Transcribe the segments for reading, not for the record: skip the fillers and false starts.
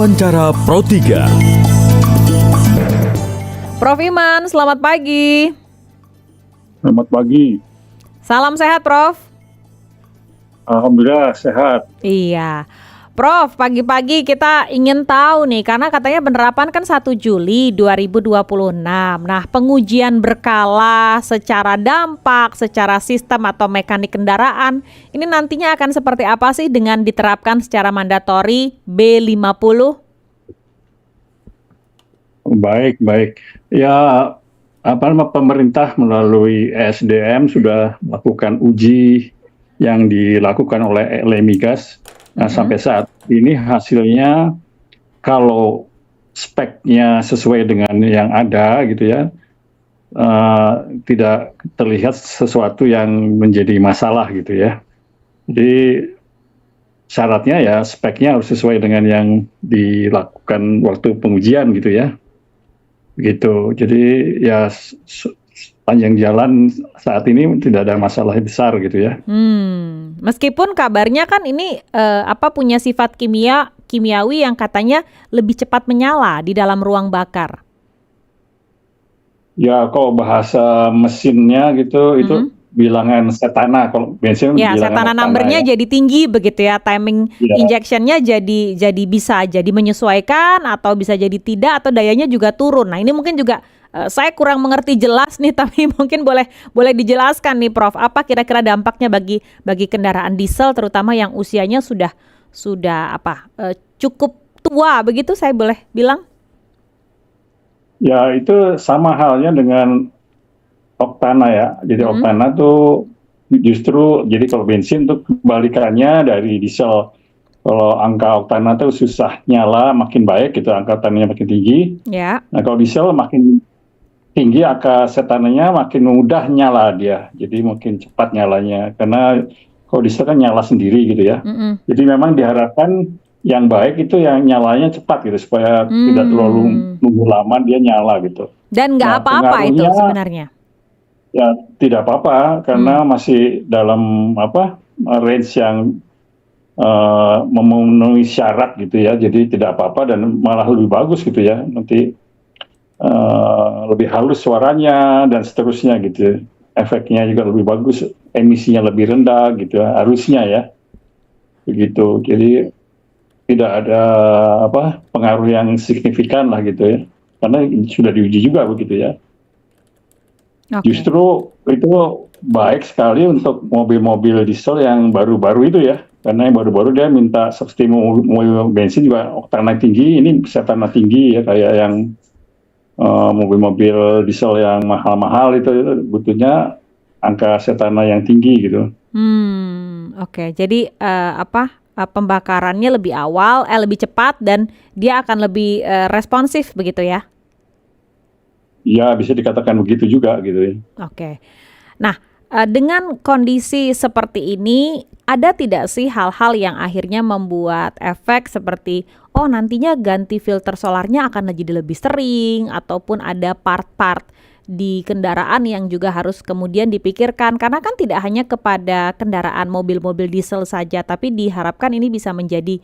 Wawancara Pro 3. Prof. Iman, selamat pagi. Selamat pagi. Salam sehat, Prof. Alhamdulillah sehat. Iya. Prof, pagi-pagi kita ingin tahu nih, karena katanya penerapan kan 1 Juli 2026. Nah, pengujian berkala secara dampak, secara sistem atau mekanik kendaraan, ini nantinya akan seperti apa sih dengan diterapkan secara mandatori B50? Baik. Ya, pemerintah melalui ESDM sudah melakukan uji yang dilakukan oleh LMIGAS. Nah, sampai saat ini hasilnya kalau speknya sesuai dengan yang ada gitu ya, tidak terlihat sesuatu yang menjadi masalah gitu ya. Jadi syaratnya ya speknya harus sesuai dengan yang dilakukan waktu pengujian gitu ya. Begitu. Jadi ya panjang jalan saat ini tidak ada masalah besar gitu ya. Meskipun kabarnya kan ini punya sifat kimiawi yang katanya lebih cepat menyala di dalam ruang bakar. Ya kalau bahasa mesinnya gitu itu bilangan setana, kalau bensin Ya, bilangan setana oktana numbernya ya. jadi tinggi begitu ya, timing injectionnya jadi bisa jadi menyesuaikan atau bisa jadi tidak, atau dayanya juga turun. Nah, ini mungkin juga saya kurang mengerti jelas nih, tapi mungkin boleh dijelaskan nih, Prof. Apa kira-kira dampaknya bagi kendaraan diesel, terutama yang usianya sudah cukup tua begitu, saya boleh bilang? Ya itu sama halnya dengan oktana ya. Jadi oktana tuh justru jadi kalau bensin tuh kebalikannya dari diesel. Kalau angka oktana tuh susah nyala, makin baik gitu, angka oktananya makin tinggi. Ya. Nah kalau diesel makin tinggi angka setananya, makin mudah nyala dia. Jadi makin cepat nyalanya. Karena kalau diesel kan nyala sendiri gitu ya. Jadi memang diharapkan yang baik itu yang nyalanya cepat gitu, supaya tidak terlalu nunggu lama dia nyala gitu. Dan nggak apa-apa itu sebenarnya? Ya tidak apa-apa, karena masih dalam range yang memenuhi syarat gitu ya. Jadi tidak apa-apa dan malah lebih bagus gitu ya. Nanti lebih halus suaranya dan seterusnya gitu. Efeknya juga lebih bagus, emisinya lebih rendah gitu ya, harusnya ya. Begitu. Jadi tidak ada pengaruh yang signifikan lah gitu ya. Karena sudah diuji juga begitu ya. Justru itu baik sekali untuk mobil-mobil diesel yang baru-baru itu ya. Karena yang baru-baru dia minta seperti mobil bensin juga oktana tinggi, ini setana tinggi ya, kayak yang mobil-mobil diesel yang mahal-mahal itu butuhnya angka setana yang tinggi gitu. Oke. Jadi pembakarannya lebih awal, lebih cepat, dan dia akan lebih responsif begitu ya? Ya bisa dikatakan begitu juga gitu ya. Oke. Nah, dengan kondisi seperti ini, ada tidak sih hal-hal yang akhirnya membuat efek seperti, nantinya ganti filter solarnya akan jadi lebih sering, ataupun ada part-part di kendaraan yang juga harus kemudian dipikirkan, karena kan tidak hanya kepada kendaraan mobil-mobil diesel saja, tapi diharapkan ini bisa menjadi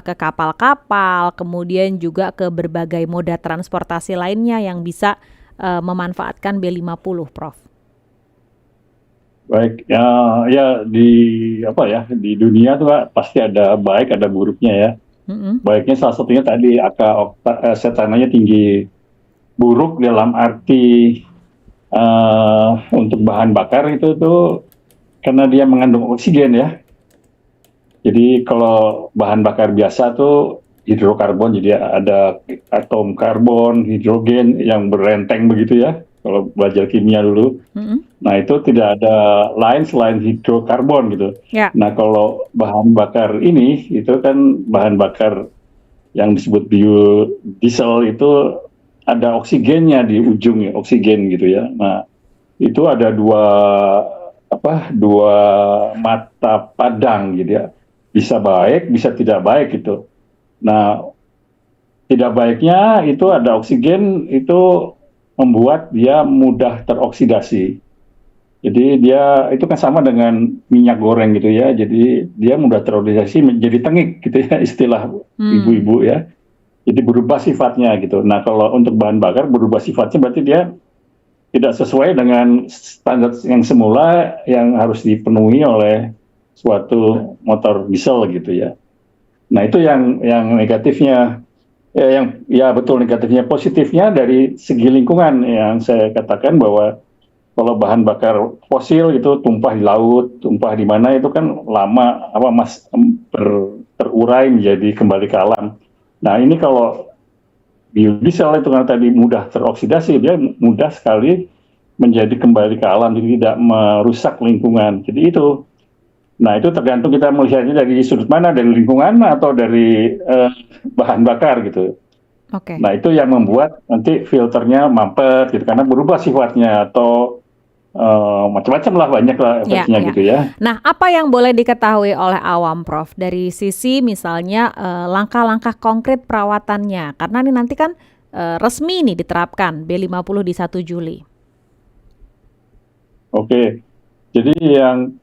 ke kapal-kapal, kemudian juga ke berbagai moda transportasi lainnya yang bisa memanfaatkan B50, Prof. Baik, ya di dunia tuh pasti ada baik ada buruknya ya. Baiknya salah satunya tadi angka setananya tinggi. Buruk dalam arti untuk bahan bakar itu tuh karena dia mengandung oksigen ya. Jadi kalau bahan bakar biasa tuh hidrokarbon, jadi ada atom karbon, hidrogen yang berenteng begitu ya. Kalau belajar kimia dulu. Nah itu tidak ada lain selain hidrokarbon gitu. Ya. Nah kalau bahan bakar ini itu kan bahan bakar yang disebut biodiesel itu ada oksigennya di ujungnya, oksigen gitu ya. Nah itu ada dua mata padang gitu ya. Bisa baik, bisa tidak baik gitu. Nah tidak baiknya itu ada oksigen itu membuat dia mudah teroksidasi. Jadi dia itu kan sama dengan minyak goreng gitu ya. Jadi dia mudah teroksidasi menjadi tengik gitu ya, istilah ibu-ibu ya. Jadi berubah sifatnya gitu. Nah, kalau untuk bahan bakar berubah sifatnya berarti dia tidak sesuai dengan standar yang semula yang harus dipenuhi oleh suatu motor diesel gitu ya. Nah, itu yang negatifnya. Yang ya betul negatifnya. Positifnya dari segi lingkungan yang saya katakan bahwa kalau bahan bakar fosil itu tumpah di laut, tumpah di mana itu kan lama terurai menjadi kembali ke alam. Nah, ini kalau biodiesel itu kan tadi mudah teroksidasi, dia mudah sekali menjadi kembali ke alam, jadi tidak merusak lingkungan. Jadi itu. Nah, itu tergantung kita melihatnya dari sudut mana, dari lingkungan atau dari bahan bakar gitu. Oke. Nah, itu yang membuat nanti filternya mampet gitu, karena berubah sifatnya atau macam-macam lah, banyak lah Ya, efeknya ya. gitu ya. Nah, apa yang boleh diketahui oleh awam, Prof, dari sisi misalnya langkah-langkah konkret perawatannya? Karena ini nanti kan resmi nih diterapkan B50 di 1 Juli. Oke, jadi yang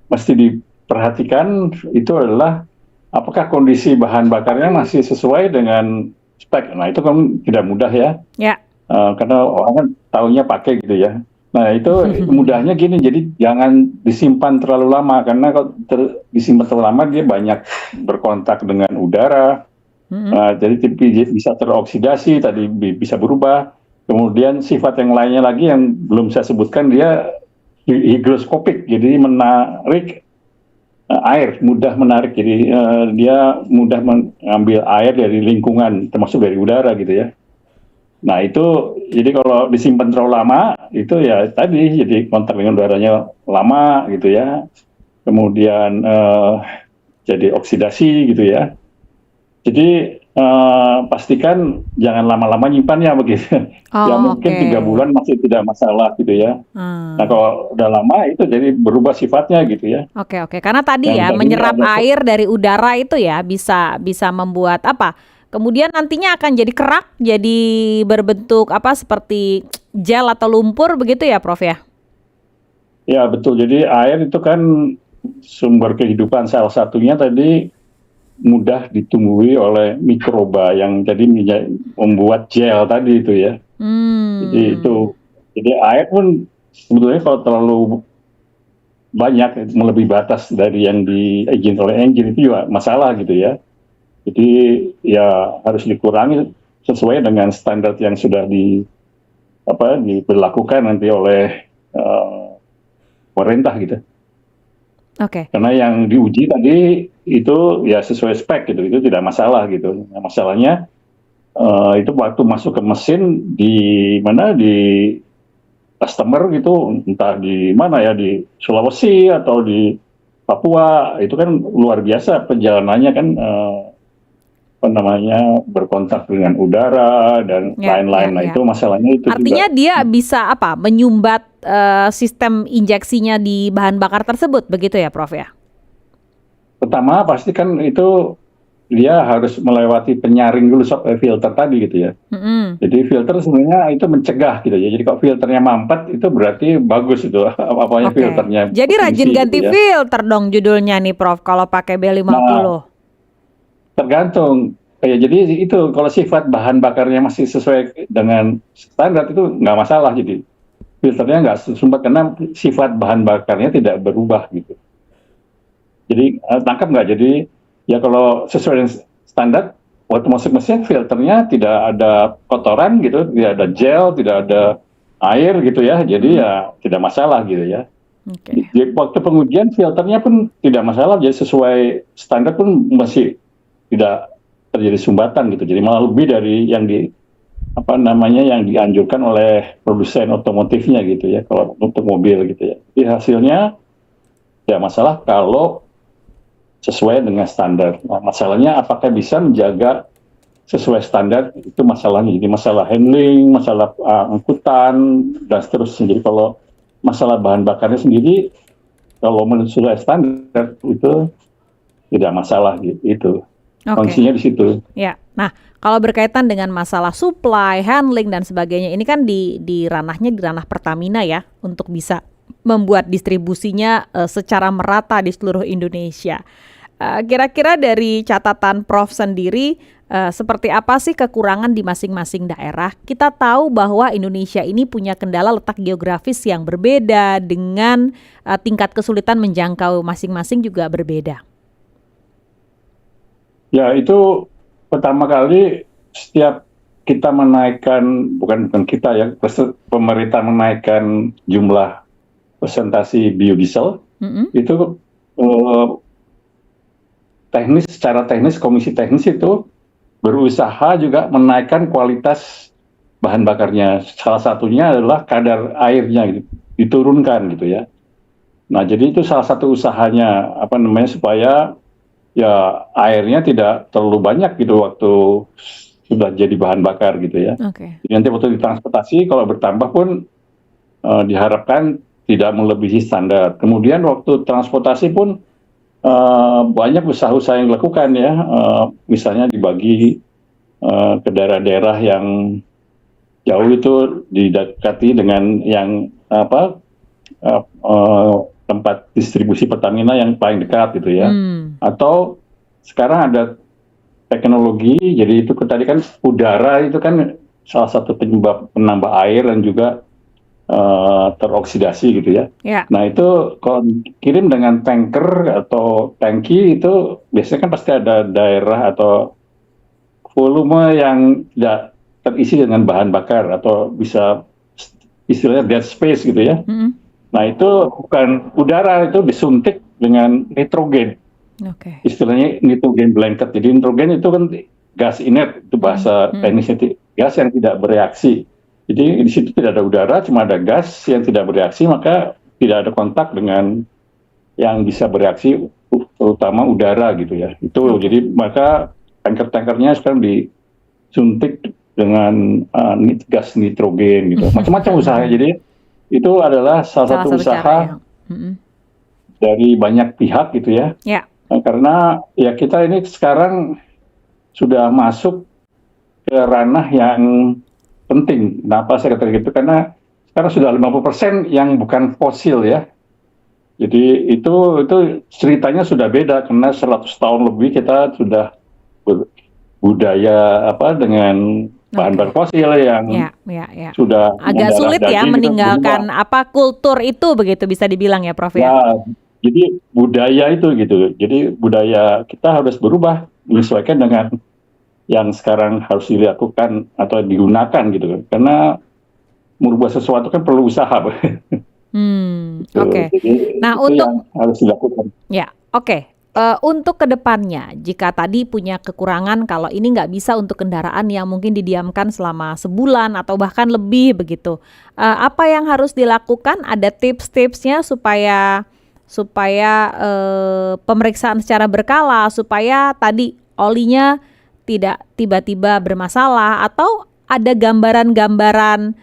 mesti diperhatikan itu adalah apakah kondisi bahan bakarnya masih sesuai dengan spek. Nah, itu kan tidak mudah ya, Ya. karena orang kan tahunya pakai gitu ya. Nah, itu mudahnya gini, jadi jangan disimpan terlalu lama, karena kalau disimpan terlalu lama dia banyak berkontak dengan udara. Jadi bisa teroksidasi, tadi bisa berubah. Kemudian sifat yang lainnya lagi yang belum saya sebutkan, dia higroskopik, jadi menarik air, mudah menarik. Jadi dia mudah mengambil air dari lingkungan, termasuk dari udara gitu ya. Nah, itu jadi kalau disimpan terlalu lama, itu ya tadi jadi kontak dengan udaranya lama gitu ya. Kemudian jadi oksidasi gitu ya. Jadi pastikan jangan lama-lama nyimpannya begitu. Ya Oh, mungkin 3 bulan masih tidak masalah gitu ya. Nah, kalau udah lama itu jadi berubah sifatnya gitu ya. Oke, oke. Karena tadi Yang ya tadinya menyerap ada air dari udara itu ya bisa membuat apa? Kemudian nantinya akan jadi kerak, jadi berbentuk apa seperti gel atau lumpur begitu ya, Prof ya? Ya betul. Jadi air itu kan sumber kehidupan, salah satunya tadi mudah ditumbuhi oleh mikroba yang jadi membuat gel tadi itu ya. Jadi itu, jadi air pun sebetulnya kalau terlalu banyak melebihi batas dari yang diizin oleh engine itu juga masalah gitu ya. Jadi ya harus dikurangi sesuai dengan standar yang sudah diberlakukan nanti oleh pemerintah gitu. Oke. Karena yang diuji tadi itu ya sesuai spek gitu, itu tidak masalah gitu. Nah, masalahnya itu waktu masuk ke mesin di mana, di customer gitu, entah di mana ya, di Sulawesi atau di Papua, itu kan luar biasa perjalanannya kan, berkontak dengan udara dan Ya, ya, lain-lain. Nah, ya. itu masalahnya itu Artinya juga. dia bisa apa? Menyumbat sistem injeksinya di bahan bakar tersebut begitu ya, Prof ya? Pertama pasti kan itu dia harus melewati penyaring dulu, filter tadi gitu ya. Jadi filter sebenarnya itu mencegah gitu ya. Jadi kalau filternya mampet itu berarti bagus itu apanya Oke. filternya Jadi rajin berfungsi ganti gitu ya. filter dong judulnya nih, Prof, kalau pakai B50. Nah, tergantung. Ya, jadi itu kalau sifat bahan bakarnya masih sesuai dengan standar itu nggak masalah. Jadi filternya nggak sumbat karena sifat bahan bakarnya tidak berubah gitu. Jadi tangkap nggak? Jadi ya kalau sesuai dengan standar, waktu masuk mesin filternya tidak ada kotoran gitu, tidak ada gel, tidak ada air gitu ya. Jadi ya tidak masalah gitu ya. Oke. Jadi waktu pengujian filternya pun tidak masalah, jadi sesuai standar pun masih tidak terjadi sumbatan gitu. Jadi malah lebih dari yang yang dianjurkan oleh produsen otomotifnya gitu ya, kalau untuk mobil gitu ya. Jadi hasilnya ya masalah kalau sesuai dengan standar. Nah, masalahnya apakah bisa menjaga sesuai standar, itu masalahnya. Jadi masalah handling, masalah angkutan dan seterusnya. Jadi kalau masalah bahan bakarnya sendiri, kalau menurut sesuai standar itu tidak masalah gitu. Kuncinya di situ. Ya. Nah, kalau berkaitan dengan masalah supply, handling dan sebagainya, ini kan di ranahnya di ranah Pertamina ya, untuk bisa membuat distribusinya secara merata di seluruh Indonesia. Kira-kira dari catatan Prof sendiri, seperti apa sih kekurangan di masing-masing daerah? Kita tahu bahwa Indonesia ini punya kendala letak geografis yang berbeda dengan tingkat kesulitan menjangkau masing-masing juga berbeda. Ya, itu pertama kali setiap kita menaikkan, bukan kita ya, pemerintah menaikkan jumlah presentasi biodiesel, itu secara teknis, komisi teknis itu berusaha juga menaikkan kualitas bahan bakarnya. Salah satunya adalah kadar airnya gitu, diturunkan gitu ya. Nah, jadi itu salah satu usahanya, supaya ya airnya tidak terlalu banyak gitu waktu sudah jadi bahan bakar gitu ya. Jadi nanti waktu ditransportasi kalau bertambah pun diharapkan tidak melebihi standar. Kemudian waktu transportasi pun banyak usaha-usaha yang dilakukan ya, misalnya dibagi ke daerah-daerah yang jauh itu didekati dengan yang tempat distribusi Pertamina yang paling dekat gitu ya. Atau sekarang ada teknologi, jadi itu tadi kan udara itu kan salah satu penyebab penambah air dan juga teroksidasi gitu ya. Nah itu kalau dikirim dengan tanker atau tangki itu biasanya kan pasti ada daerah atau volume yang tidak terisi dengan bahan bakar atau bisa istilahnya dead space gitu ya. Nah itu bukan udara, itu disuntik dengan nitrogen. Istilahnya nitrogen blanket. Jadi nitrogen itu kan gas inert, itu bahasa teknisnya, gas yang tidak bereaksi. Jadi di situ tidak ada udara, cuma ada gas yang tidak bereaksi, maka tidak ada kontak dengan yang bisa bereaksi, terutama udara gitu ya. Itu jadi maka tanker-tankernya sekarang disuntik dengan gas nitrogen gitu. Macam-macam usaha. Jadi itu adalah salah satu usaha dari banyak pihak gitu ya. Karena ya kita ini sekarang sudah masuk ke ranah yang penting. Kenapa saya katakan gitu? Karena sekarang sudah 50% yang bukan fosil ya. Jadi itu ceritanya sudah beda, karena 100 tahun lebih kita sudah budaya dengan bahan bakar fosil yang sudah agak sulit ya meninggalkan kultur itu, begitu bisa dibilang ya Prof ya. Jadi budaya itu gitu. Jadi budaya kita harus berubah menyesuaikan dengan yang sekarang harus dilakukan atau digunakan gitu. Karena merubah sesuatu kan perlu usaha. Jadi nah, itu yang harus dilakukan. Untuk kedepannya, jika tadi punya kekurangan kalau ini nggak bisa untuk kendaraan yang mungkin didiamkan selama sebulan atau bahkan lebih begitu, apa yang harus dilakukan? Ada tips-tipsnya supaya pemeriksaan secara berkala, supaya tadi olinya tidak tiba-tiba bermasalah, atau ada gambaran-gambaran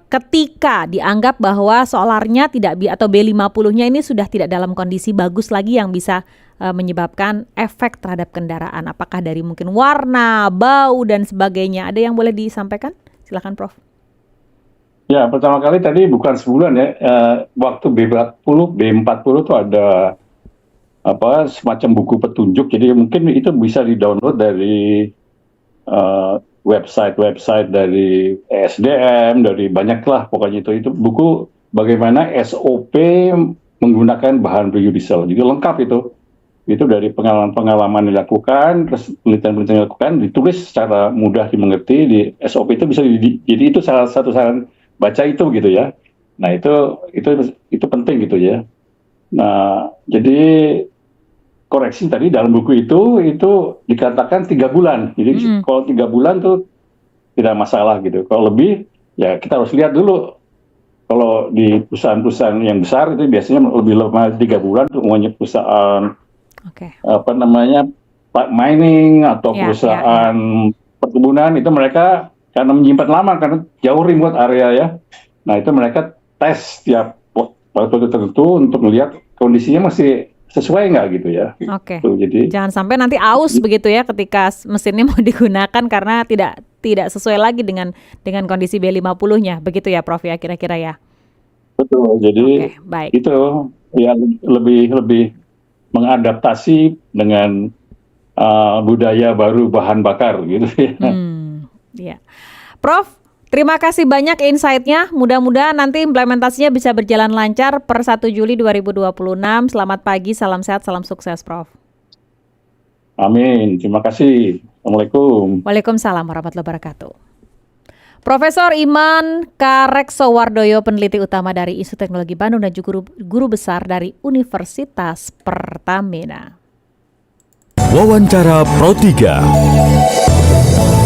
ketika dianggap bahwa solarnya atau B50-nya ini sudah tidak dalam kondisi bagus lagi yang bisa menyebabkan efek terhadap kendaraan. Apakah dari mungkin warna, bau, dan sebagainya? Ada yang boleh disampaikan? Silakan Prof. Ya, pertama kali tadi bukan sebulan ya, waktu B40 itu ada semacam buku petunjuk, jadi mungkin itu bisa di-download dari website dari ESDM, dari banyak lah pokoknya itu buku bagaimana SOP menggunakan bahan biodiesel. Jadi lengkap itu dari pengalaman dilakukan, terus penelitian dilakukan, ditulis secara mudah dimengerti di SOP itu bisa jadi itu salah satu saran baca itu gitu ya. Nah itu penting gitu ya. Nah jadi koreksi tadi dalam buku itu dikatakan 3 bulan. Jadi kalau 3 bulan tuh tidak masalah gitu. Kalau lebih ya kita harus lihat dulu. Kalau di perusahaan-perusahaan yang besar itu biasanya lebih lama 3 bulan tuh, umumnya perusahaan mining atau perusahaan perkebunan itu mereka karena menyimpan lama karena jauh remote area ya. Nah itu mereka tes tiap waktu tertentu untuk melihat kondisinya masih sesuai nggak gitu ya. Jadi jangan sampai nanti aus begitu ya ketika mesinnya mau digunakan karena tidak sesuai lagi dengan kondisi B50-nya, begitu ya Prof ya kira-kira ya. Betul. Jadi itu ya lebih mengadaptasi dengan budaya baru bahan bakar gitu ya. Ya. Prof, terima kasih banyak insight-nya. Mudah-mudahan nanti implementasinya bisa berjalan lancar per 1 Juli 2026. Selamat pagi, salam sehat, salam sukses, Prof. Amin. Terima kasih. Assalamualaikum. Waalaikumsalam warahmatullahi wabarakatuh. Profesor Iman Kareksowardoyo, peneliti utama dari Institut Teknologi Bandung dan juga guru besar dari Universitas Pertamina. Wawancara Pro 3.